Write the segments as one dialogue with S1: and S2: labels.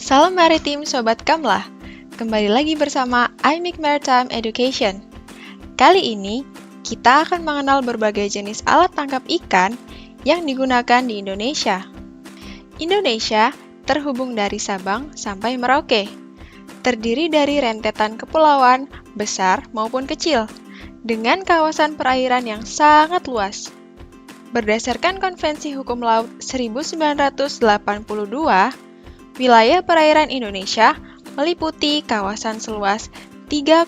S1: Salam maritim Sobat Kamlah, kembali lagi bersama IMIC Maritime Education. Kali ini, kita akan mengenal berbagai jenis alat tangkap ikan yang digunakan di Indonesia. Indonesia terhubung dari Sabang sampai Merauke, terdiri dari rentetan kepulauan besar maupun kecil, dengan kawasan perairan yang sangat luas. Berdasarkan Konvensi Hukum Laut 1982, wilayah perairan Indonesia meliputi kawasan seluas 3,1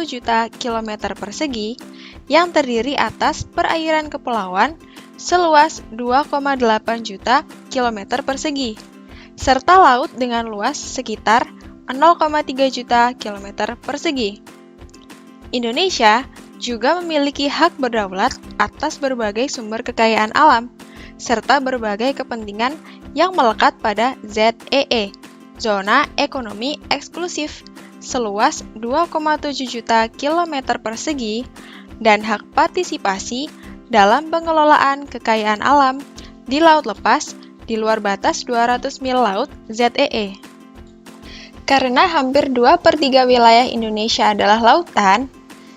S1: juta kilometer persegi yang terdiri atas perairan kepulauan seluas 2,8 juta kilometer persegi, serta laut dengan luas sekitar 0,3 juta kilometer persegi. Indonesia juga memiliki hak berdaulat atas berbagai sumber kekayaan alam, serta berbagai kepentingan yang melekat pada ZEE, Zona Ekonomi Eksklusif, seluas 2,7 juta kilometer persegi, dan hak partisipasi dalam pengelolaan kekayaan alam di laut lepas di luar batas 200 mil laut ZEE. Karena hampir 2/3 wilayah Indonesia adalah lautan,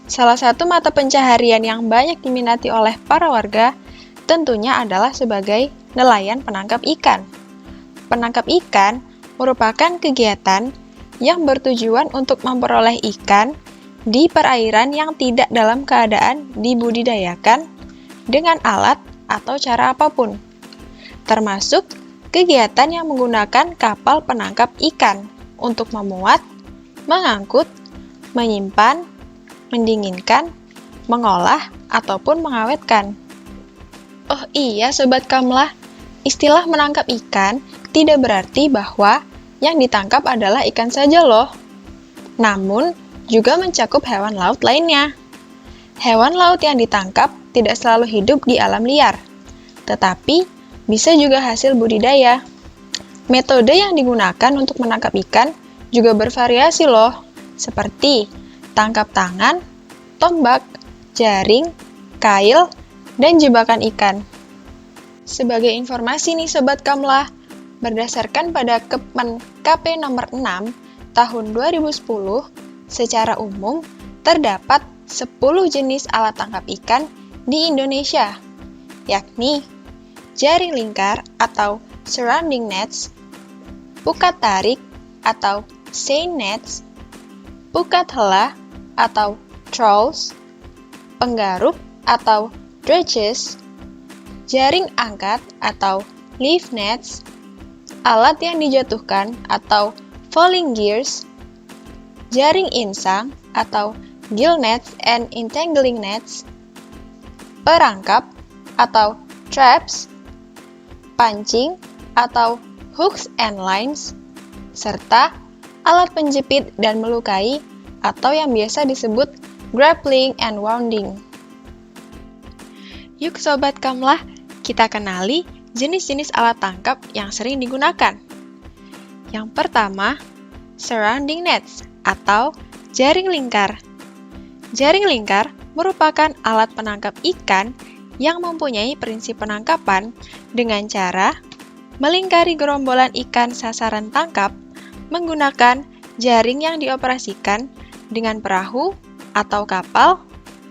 S1: salah satu mata pencaharian yang banyak diminati oleh para warga tentunya adalah sebagai nelayan penangkap ikan. Penangkap ikan merupakan kegiatan yang bertujuan untuk memperoleh ikan di perairan yang tidak dalam keadaan dibudidayakan dengan alat atau cara apapun, termasuk kegiatan yang menggunakan kapal penangkap ikan untuk memuat, mengangkut, menyimpan, mendinginkan, mengolah, ataupun mengawetkan. Oh iya Sobat Kamlah, istilah menangkap ikan tidak berarti bahwa yang ditangkap adalah ikan saja loh. Namun, juga mencakup hewan laut lainnya. Hewan laut yang ditangkap tidak selalu hidup di alam liar, tetapi bisa juga hasil budidaya. Metode yang digunakan untuk menangkap ikan juga bervariasi loh, seperti tangkap tangan, tombak, jaring, kail, dan jebakan ikan. Sebagai informasi nih Sobat Kamlah, berdasarkan pada Kepmen KP nomor 6 tahun 2010, secara umum terdapat 10 jenis alat tangkap ikan di Indonesia, yakni jaring lingkar atau surrounding nets, pukat tarik atau seine nets, pukat hela atau trawls, penggaruk atau dredges, jaring angkat atau leaf nets, alat yang dijatuhkan atau falling gears, jaring insang atau gill nets and entangling nets, perangkap atau traps, pancing atau hooks and lines, serta alat penjepit dan melukai atau yang biasa disebut grappling and wounding. Yuk Sobat Kamlah, kita kenali jenis-jenis alat tangkap yang sering digunakan. Yang pertama, surrounding nets atau jaring lingkar. Jaring lingkar merupakan alat penangkap ikan yang mempunyai prinsip penangkapan dengan cara melingkari gerombolan ikan sasaran tangkap menggunakan jaring yang dioperasikan dengan perahu atau kapal,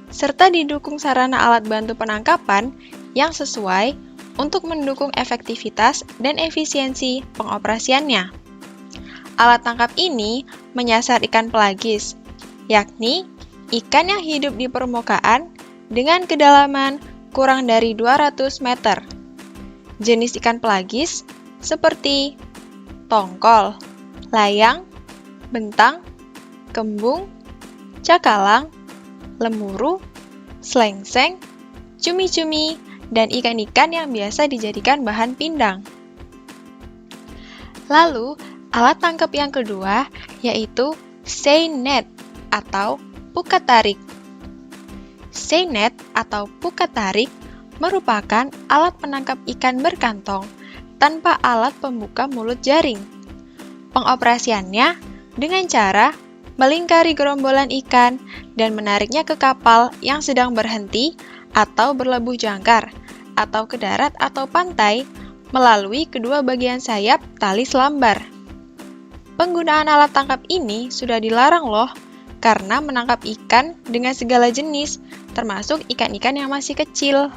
S1: serta didukung sarana alat bantu penangkapan yang sesuai untuk mendukung efektivitas dan efisiensi pengoperasiannya. Alat tangkap ini menyasar ikan pelagis, yakni ikan yang hidup di permukaan dengan kedalaman kurang dari 200 meter. Jenis ikan pelagis seperti tongkol, layang, bentang, kembung, cakalang, lemuru, selengseng, cumi-cumi, dan ikan-ikan yang biasa dijadikan bahan pindang. Lalu, alat tangkap yang kedua yaitu seine net atau pukat tarik. Seine net atau pukat tarik merupakan alat penangkap ikan berkantong tanpa alat pembuka mulut jaring. Pengoperasiannya dengan cara melingkari gerombolan ikan dan menariknya ke kapal yang sedang berhenti atau berlabuh jangkar, atau ke darat atau pantai melalui kedua bagian sayap tali selambar. Penggunaan alat tangkap ini sudah dilarang loh, karena menangkap ikan dengan segala jenis, termasuk ikan-ikan yang masih kecil.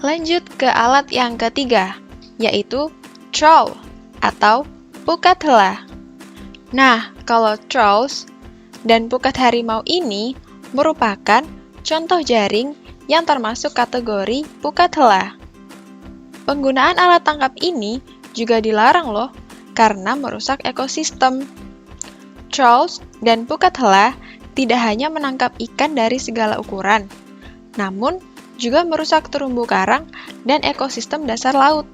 S1: Lanjut ke alat yang ketiga, yaitu trawl atau pukat hela. Nah, kalau trawls dan pukat harimau ini merupakan contoh jaring yang termasuk kategori pukat hela. Penggunaan alat tangkap ini juga dilarang loh, karena merusak ekosistem. Trawls dan pukat hela tidak hanya menangkap ikan dari segala ukuran, namun juga merusak terumbu karang dan ekosistem dasar laut.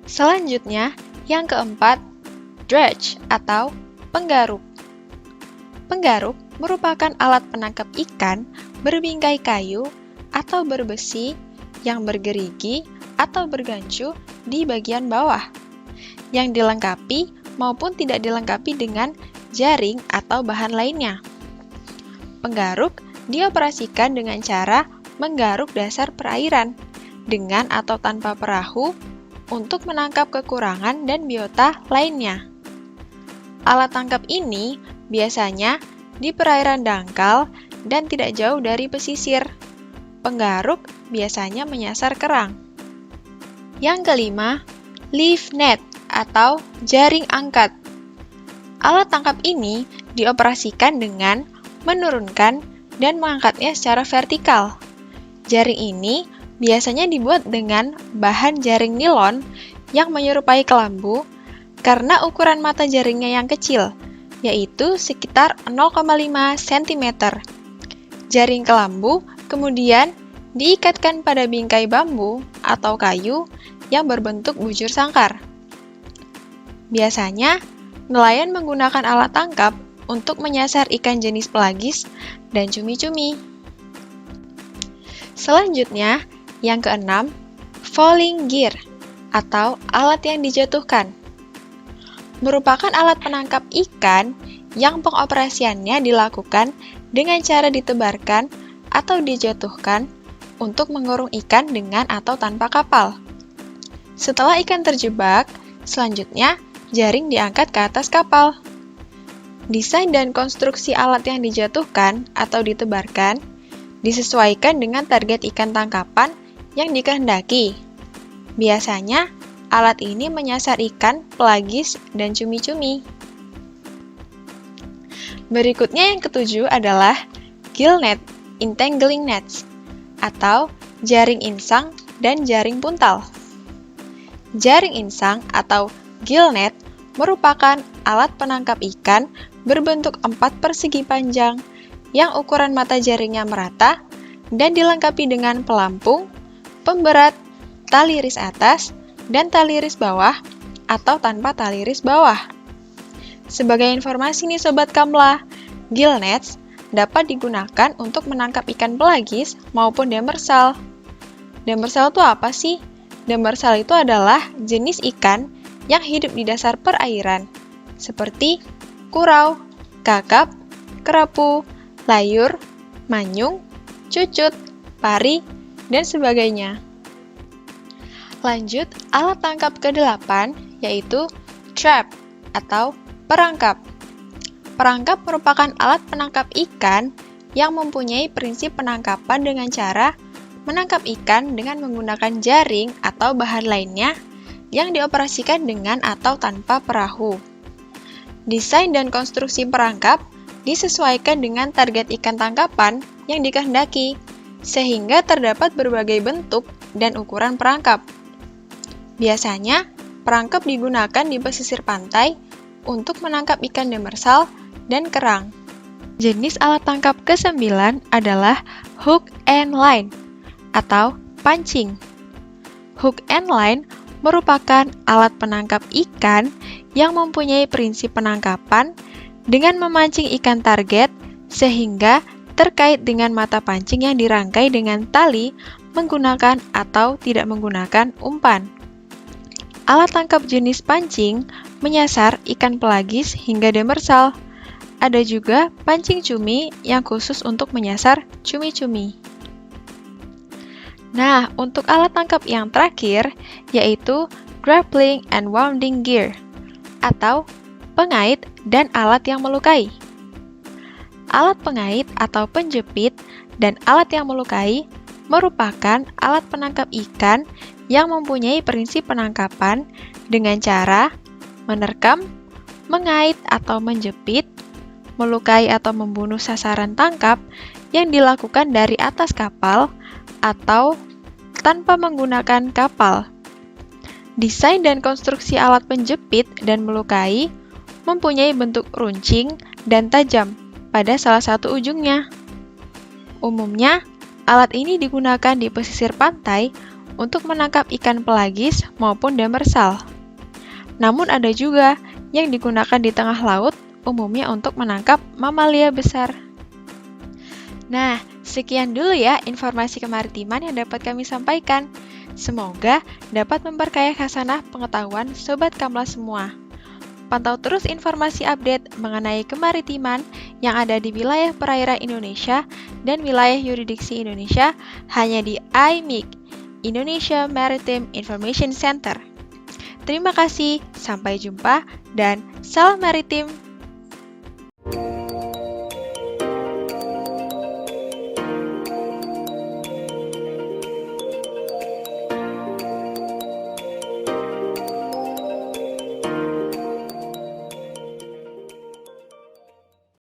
S1: Selanjutnya, yang keempat, dredge atau penggaruk. Penggaruk merupakan alat penangkap ikan berbingkai kayu atau berbesi yang bergerigi atau bergancu di bagian bawah, yang dilengkapi maupun tidak dilengkapi dengan jaring atau bahan lainnya. Penggaruk dioperasikan dengan cara menggaruk dasar perairan dengan atau tanpa perahu untuk menangkap kekurangan dan biota lainnya. Alat tangkap ini biasanya di perairan dangkal dan tidak jauh dari pesisir. Penggaruk biasanya menyasar kerang. Yang kelima, leaf net atau jaring angkat. Alat tangkap ini dioperasikan dengan menurunkan dan mengangkatnya secara vertikal. Jaring ini biasanya dibuat dengan bahan jaring nilon yang menyerupai kelambu karena ukuran mata jaringnya yang kecil, yaitu sekitar 0,5 cm. Jaring kelambu kemudian diikatkan pada bingkai bambu atau kayu yang berbentuk bujur sangkar. Biasanya, nelayan menggunakan alat tangkap untuk menyasar ikan jenis pelagis dan cumi-cumi. Selanjutnya, yang keenam, falling gear atau alat yang dijatuhkan. Merupakan alat penangkap ikan yang pengoperasiannya dilakukan dengan cara ditebarkan atau dijatuhkan untuk mengurung ikan dengan atau tanpa kapal. Setelah ikan terjebak, selanjutnya jaring diangkat ke atas kapal. Desain dan konstruksi alat yang dijatuhkan atau ditebarkan disesuaikan dengan target ikan tangkapan yang dikehendaki. Biasanya, alat ini menyasar ikan, pelagis, dan cumi-cumi. Berikutnya yang ketujuh adalah gill net, entangling nets, atau jaring insang dan jaring puntal. Jaring insang atau gill net merupakan alat penangkap ikan berbentuk 4 persegi panjang yang ukuran mata jaringnya merata dan dilengkapi dengan pelampung, pemberat, tali iris atas, dan tali iris bawah atau tanpa tali iris bawah. Sebagai informasi nih Sobat Kamla, gill nets dapat digunakan untuk menangkap ikan pelagis maupun demersal. Demersal itu apa sih? Demersal itu adalah jenis ikan yang hidup di dasar perairan, seperti kurau, kakap, kerapu, layur, manyung, cucut, pari, dan sebagainya. Lanjut, alat tangkap ke-8 yaitu trap atau perangkap. Perangkap merupakan alat penangkap ikan yang mempunyai prinsip penangkapan dengan cara menangkap ikan dengan menggunakan jaring atau bahan lainnya yang dioperasikan dengan atau tanpa perahu. Desain dan konstruksi perangkap disesuaikan dengan target ikan tangkapan yang dikehendaki, sehingga terdapat berbagai bentuk dan ukuran perangkap. Biasanya, perangkap digunakan di pesisir pantai untuk menangkap ikan demersal dan kerang. Jenis alat tangkap ke-9 adalah hook and line atau pancing. Hook and line merupakan alat penangkap ikan yang mempunyai prinsip penangkapan dengan memancing ikan target sehingga terkait dengan mata pancing yang dirangkai dengan tali menggunakan atau tidak menggunakan umpan. Alat tangkap jenis pancing menyasar ikan pelagis hingga demersal. Ada juga pancing cumi yang khusus untuk menyasar cumi-cumi. Nah, untuk alat tangkap yang terakhir, yaitu grappling and wounding gear, atau pengait dan alat yang melukai. Alat pengait atau penjepit dan alat yang melukai merupakan alat penangkap ikan yang mempunyai prinsip penangkapan dengan cara menerkam, mengait atau menjepit, melukai atau membunuh sasaran tangkap yang dilakukan dari atas kapal atau tanpa menggunakan kapal. Desain dan konstruksi alat penjepit dan melukai mempunyai bentuk runcing dan tajam pada salah satu ujungnya. Umumnya, alat ini digunakan di pesisir pantai untuk menangkap ikan pelagis maupun demersal. Namun ada juga yang digunakan di tengah laut, umumnya untuk menangkap mamalia besar. Nah, sekian dulu ya informasi kemaritiman yang dapat kami sampaikan. Semoga dapat memperkaya khasanah pengetahuan Sobat Kamla semua. Pantau terus informasi update mengenai kemaritiman yang ada di wilayah perairan Indonesia dan wilayah yurisdiksi Indonesia hanya di IMIC, Indonesia Maritime Information Center. Terima kasih, sampai jumpa, dan salam maritim!